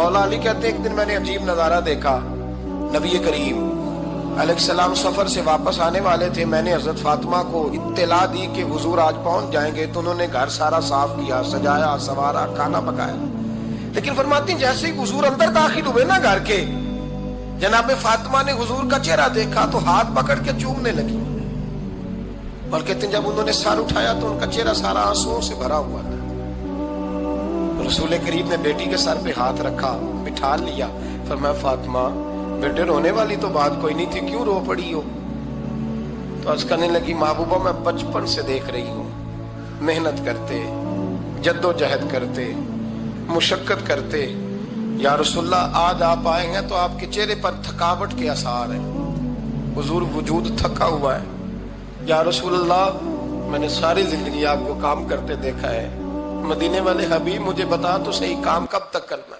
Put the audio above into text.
मौला अली कहते एक दिन मैंने अजीब नजारा देखा। नबी करीम अलैहिस्सलाम सफर से वापस आने वाले थे। मैंने हजरत फातिमा को इत्तला दी कि हुजूर आज पहुंच जाएंगे, तो उन्होंने घर सारा साफ किया, सजाया, सवारा, खाना पकाया। लेकिन फरमाती जैसे ही हुजूर अंदर दाखिल हुए ना घर के, जनाब फातिमा ने हुजूर का चेहरा देखा तो हाथ पकड़ के चूमने लगी। और कहते जब उन्होंने सर उठाया तो उनका चेहरा सारा आंसुओं से भरा हुआ था। रसूल करीम ने बेटी के सर पे हाथ रखा, बिठा लिया। फरमाया फातिमा बेटे रोने वाली तो बात कोई नहीं थी, क्यों रो पड़ी हो? तो अर्ज करने लगी महबूबा मैं बचपन से देख रही हूँ, मेहनत करते, जद्दोजहद करते, मुशक्कत करते, या रसूलल्लाह आज आप आए हैं तो आपके चेहरे पर थकावट के आसार हैं, हुजूर वजूद थका हुआ है। या रसूलल्लाह मैंने सारी जिंदगी आपको काम करते देखा है, मदीने वाले हबीब मुझे बता तो सही काम कब तक करना है?